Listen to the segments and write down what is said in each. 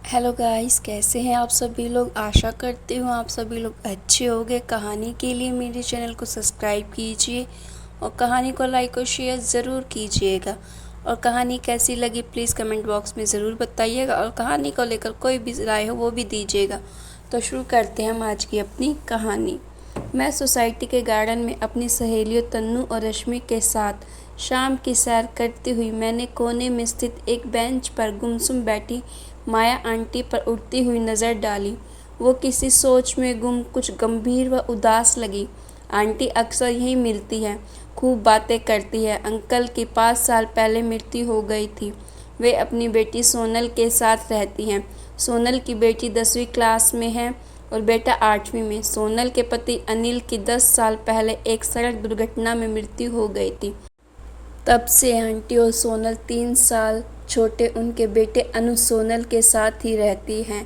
Hello guys, कैसे हैं आप सभी लोग। आशा करती हूँ आप सभी लोग अच्छे होंगे। कहानी के लिए मेरे चैनल को सब्सक्राइब कीजिए और कहानी को लाइक और शेयर ज़रूर कीजिएगा। और कहानी कैसी लगी प्लीज़ कमेंट बॉक्स में ज़रूर बताइएगा और कहानी को लेकर कोई भी राय हो वो भी दीजिएगा। तो शुरू करते हैं हम आज की अपनी कहानी। मैं सोसाइटी के गार्डन में अपनी सहेलियों तन्नू और रश्मि के साथ शाम की सैर करती हुई मैंने कोने में स्थित एक बेंच पर गुमसुम बैठी माया आंटी पर उड़ती हुई नज़र डाली। वो किसी सोच में गुम, कुछ गंभीर व उदास लगी। आंटी अक्सर यहीं मिलती है, खूब बातें करती है। अंकल की 5 साल पहले मृत्यु हो गई थी। वे अपनी बेटी सोनल के साथ रहती हैं। सोनल की बेटी 10वीं क्लास में है और बेटा 8वीं में। सोनल के पति अनिल की 10 साल पहले एक सड़क दुर्घटना में मृत्यु हो गई थी। तब से आंटी और सोनल 3 साल छोटे उनके बेटे अनु सोनल के साथ ही रहती हैं।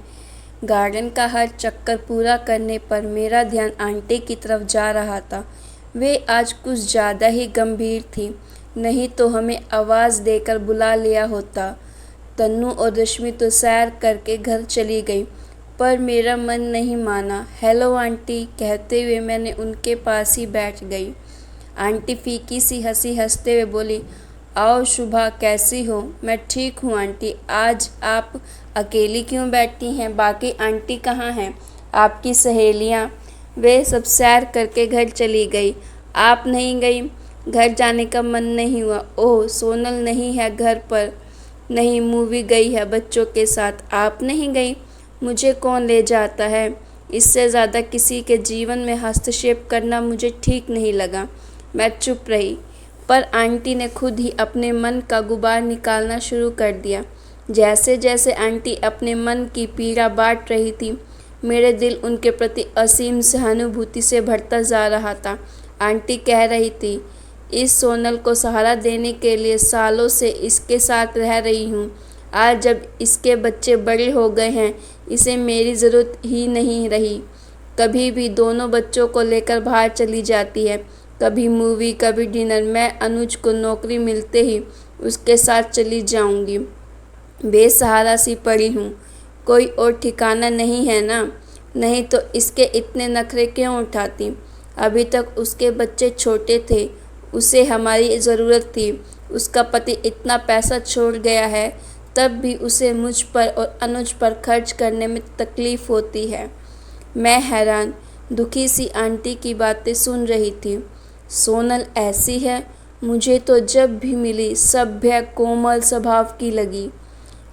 गार्डन का हर चक्कर पूरा करने पर मेरा ध्यान आंटी की तरफ जा रहा था। वे आज कुछ ज़्यादा ही गंभीर थी, नहीं तो हमें आवाज़ देकर बुला लिया होता। तन्नू और रश्मि तो सैर करके घर चली गई, पर मेरा मन नहीं माना। हेलो आंटी कहते हुए मैंने उनके पास ही बैठ गई। आंटी फीकी सी हंसी हंसते हुए बोली, आओ शुभा, कैसी हो। मैं ठीक हूँ आंटी। आज आप अकेली क्यों बैठी हैं, बाकी आंटी कहाँ हैं, आपकी सहेलियाँ। वे सब सैर करके घर चली गई। आप नहीं गई। घर जाने का मन नहीं हुआ। ओह, सोनल नहीं है घर पर। नहीं, मूवी गई है बच्चों के साथ। आप नहीं गई। मुझे कौन ले जाता है। इससे ज़्यादा किसी के जीवन में हस्तक्षेप करना मुझे ठीक नहीं लगा। मैं चुप रही, पर आंटी ने खुद ही अपने मन का गुबार निकालना शुरू कर दिया। जैसे जैसे आंटी अपने मन की पीड़ा बांट रही थी, मेरे दिल उनके प्रति असीम सहानुभूति से भरता जा रहा था। आंटी कह रही थी, इस सोनल को सहारा देने के लिए सालों से इसके साथ रह रही हूँ। आज जब इसके बच्चे बड़े हो गए हैं, इसे मेरी ज़रूरत ही नहीं रही। कभी भी दोनों बच्चों को लेकर बाहर चली जाती है, कभी मूवी, कभी डिनर। मैं अनुज को नौकरी मिलते ही उसके साथ चली जाऊंगी। बेसहारा सी पड़ी हूँ, कोई और ठिकाना नहीं है ना। नहीं तो इसके इतने नखरे क्यों उठाती। अभी तक उसके बच्चे छोटे थे, उसे हमारी ज़रूरत थी। उसका पति इतना पैसा छोड़ गया है, तब भी उसे मुझ पर और अनुज पर खर्च करने में तकलीफ़ होती है। मैं हैरान, दुखी सी आंटी की बातें सुन रही थी। सोनल ऐसी है, मुझे तो जब भी मिली सभ्य कोमल स्वभाव की लगी।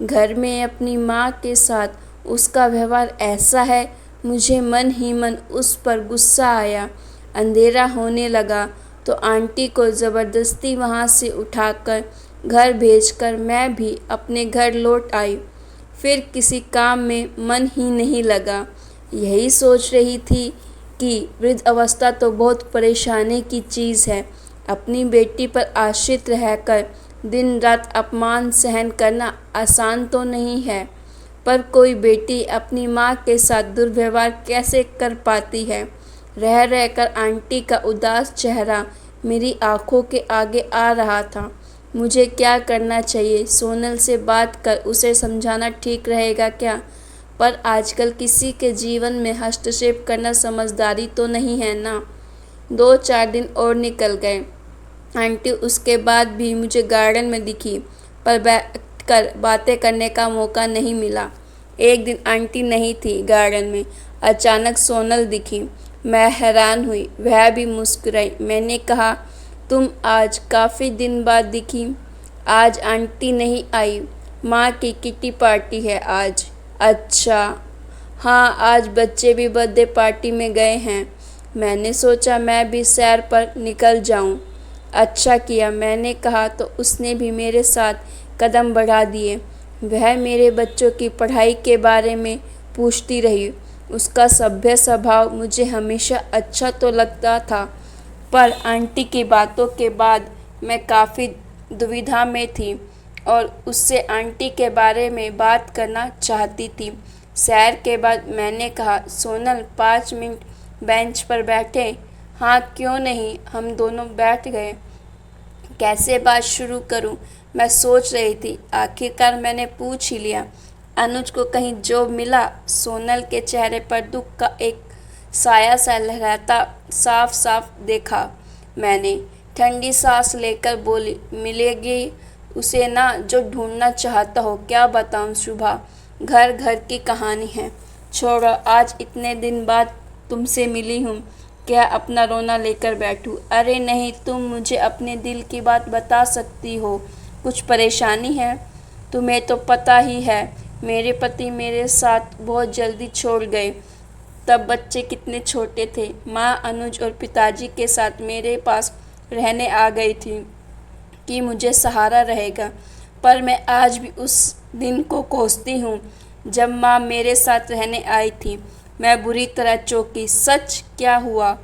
घर में अपनी माँ के साथ उसका व्यवहार ऐसा है, मुझे मन ही मन उस पर गुस्सा आया। अंधेरा होने लगा तो आंटी को ज़बरदस्ती वहाँ से उठाकर घर भेजकर मैं भी अपने घर लौट आई। फिर किसी काम में मन ही नहीं लगा। यही सोच रही थी कि वृद्ध अवस्था तो बहुत परेशानी की चीज़ है। अपनी बेटी पर आश्रित रहकर दिन रात अपमान सहन करना आसान तो नहीं है, पर कोई बेटी अपनी माँ के साथ दुर्व्यवहार कैसे कर पाती है। रह रहकर आंटी का उदास चेहरा मेरी आंखों के आगे आ रहा था। मुझे क्या करना चाहिए। सोनल से बात कर उसे समझाना ठीक रहेगा क्या। पर आजकल किसी के जीवन में हस्तक्षेप करना समझदारी तो नहीं है ना। 2-4 दिन और निकल गए। आंटी उसके बाद भी मुझे गार्डन में दिखी, पर बैठकर बातें करने का मौका नहीं मिला। एक दिन आंटी नहीं थी गार्डन में, अचानक सोनल दिखी। मैं हैरान हुई, वह भी मुस्कुराई। मैंने कहा, तुम आज काफ़ी दिन बाद दिखी। आज आंटी नहीं आई, माँ की किटी पार्टी है आज। अच्छा, हाँ, आज बच्चे भी बर्थडे पार्टी में गए हैं। मैंने सोचा मैं भी सैर पर निकल जाऊं। अच्छा किया, मैंने कहा तो उसने भी मेरे साथ कदम बढ़ा दिए। वह मेरे बच्चों की पढ़ाई के बारे में पूछती रही। उसका सभ्य स्वभाव मुझे हमेशा अच्छा तो लगता था, पर आंटी की बातों के बाद मैं काफ़ी दुविधा में थी और उससे आंटी के बारे में बात करना चाहती थी। सैर के बाद मैंने कहा, सोनल 5 मिनट बेंच पर बैठे। हाँ, क्यों नहीं। हम दोनों बैठ गए। कैसे बात शुरू करूं, मैं सोच रही थी। आखिरकार मैंने पूछ ही लिया, अनुज को कहीं जॉब मिला? सोनल के चेहरे पर दुख का एक साया सा लहराता साफ साफ देखा मैंने। ठंडी सांस लेकर बोली, मिलेगी उसे ना जो ढूंढना चाहता हो। क्या बताऊं शुभा, घर घर की कहानी है। छोड़ो, आज इतने दिन बाद तुमसे मिली हूँ, क्या अपना रोना लेकर बैठूं? अरे नहीं, तुम मुझे अपने दिल की बात बता सकती हो। कुछ परेशानी है? तुम्हें तो पता ही है, मेरे पति मेरे साथ बहुत जल्दी छोड़ गए। तब बच्चे कितने छोटे थे। माँ अनुज और पिताजी के साथ मेरे पास रहने आ गई थी कि मुझे सहारा रहेगा। पर मैं आज भी उस दिन को कोसती हूँ जब माँ मेरे साथ रहने आई थी। मैं बुरी तरह चौंकी। सच? क्या हुआ?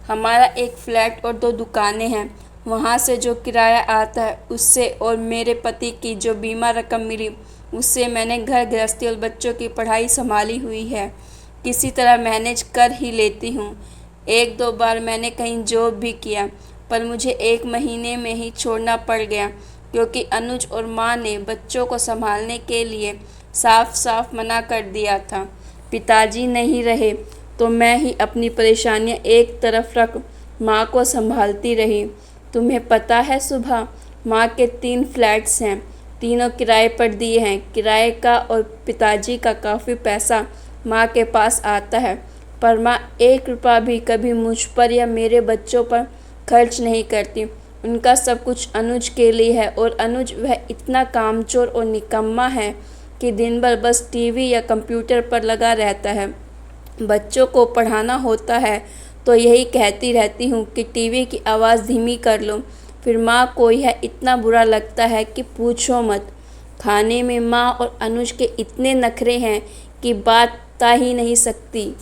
हमारा एक फ्लैट और 2 दुकानें हैं। वहाँ से जो किराया आता है उससे और मेरे पति की जो बीमा रकम मिली उससे मैंने घर गृहस्थी और बच्चों की पढ़ाई संभाली हुई है। किसी तरह मैनेज कर ही लेती हूँ। 1-2 बार मैंने कहीं जॉब भी किया, पर मुझे 1 महीने में ही छोड़ना पड़ गया क्योंकि अनुज और माँ ने बच्चों को संभालने के लिए साफ साफ मना कर दिया था। पिताजी नहीं रहे तो मैं ही अपनी परेशानियां एक तरफ रख माँ को संभालती रही। तुम्हें पता है सुबह, माँ के 3 फ्लैट्स हैं, तीनों किराए पर दिए हैं। किराए का और पिताजी का काफ़ी पैसा माँ के पास आता है, पर माँ 1 रुपया भी कभी मुझ पर या मेरे बच्चों पर खर्च नहीं करती। उनका सब कुछ अनुज के लिए है और अनुज वह इतना कामचोर और निकम्मा है कि दिन भर बस टीवी या कंप्यूटर पर लगा रहता है। बच्चों को पढ़ाना होता है तो यही कहती रहती हूँ कि टीवी की आवाज़ धीमी कर लो। फिर माँ को यह इतना बुरा लगता है कि पूछो मत। खाने में माँ और अनुज के इतने नखरे हैं कि बात ता ही नहीं सकती।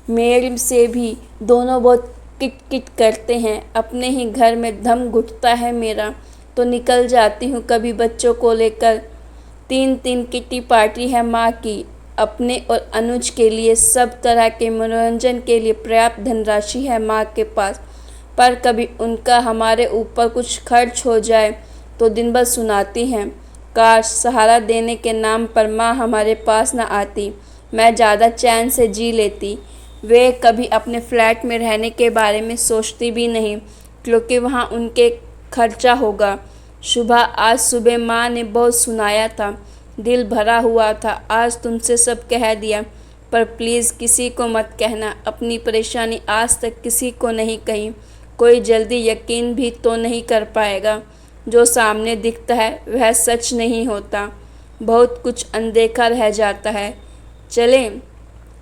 मेरे से भी दोनों बहुत किट किट करते हैं। अपने ही घर में दम घुटता है मेरा तो निकल जाती हूँ कभी बच्चों को लेकर। 3-3 किट्टी पार्टी है माँ की। अपने और अनुज के लिए सब तरह के मनोरंजन के लिए पर्याप्त धनराशि है माँ के पास, पर कभी उनका हमारे ऊपर कुछ खर्च हो जाए तो दिन भर सुनाती हैं। काश सहारा देने के नाम पर माँ हमारे पास न आती, मैं ज़्यादा चैन से जी लेती। वे कभी अपने फ्लैट में रहने के बारे में सोचती भी नहीं क्योंकि वहाँ उनके खर्चा होगा। सुबह आज सुबह माँ ने बहुत सुनाया था, दिल भरा हुआ था। आज तुमसे सब कह दिया, पर प्लीज़ किसी को मत कहना। अपनी परेशानी आज तक किसी को नहीं कही। कोई जल्दी यकीन भी तो नहीं कर पाएगा। जो सामने दिखता है वह सच नहीं होता, बहुत कुछ अनदेखा रह जाता है। चलें?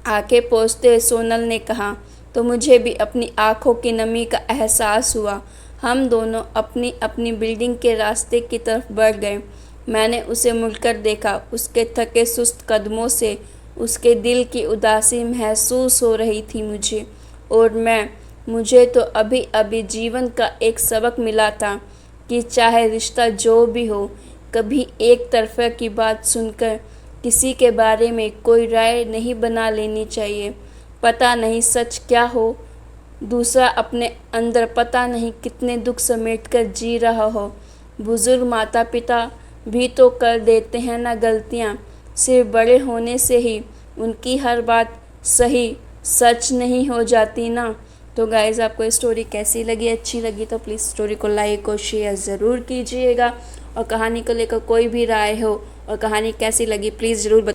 आंखें पोंछते हुए सोनल ने कहा। तो मुझे भी अपनी आँखों की नमी का एहसास हुआ। हम दोनों अपनी अपनी बिल्डिंग के रास्ते की तरफ बढ़ गए। मैंने उसे मुड़कर देखा। उसके थके सुस्त कदमों से उसके दिल की उदासी महसूस हो रही थी मुझे। और मुझे तो अभी अभी जीवन का एक सबक मिला था कि चाहे रिश्ता जो भी हो, कभी एक तरफा की बात सुनकर किसी के बारे में कोई राय नहीं बना लेनी चाहिए। पता नहीं सच क्या हो, दूसरा अपने अंदर पता नहीं कितने दुख समेट कर जी रहा हो। बुजुर्ग माता पिता भी तो कर देते हैं ना गलतियाँ। सिर्फ बड़े होने से ही उनकी हर बात सही सच नहीं हो जाती ना। तो गाइज़, आपको स्टोरी कैसी लगी? अच्छी लगी तो प्लीज़ स्टोरी को लाइक और शेयर ज़रूर कीजिएगा। और कहानी को लेकर कोई भी राय हो और कहानी कैसी लगी प्लीज़ ज़रूर बताइए।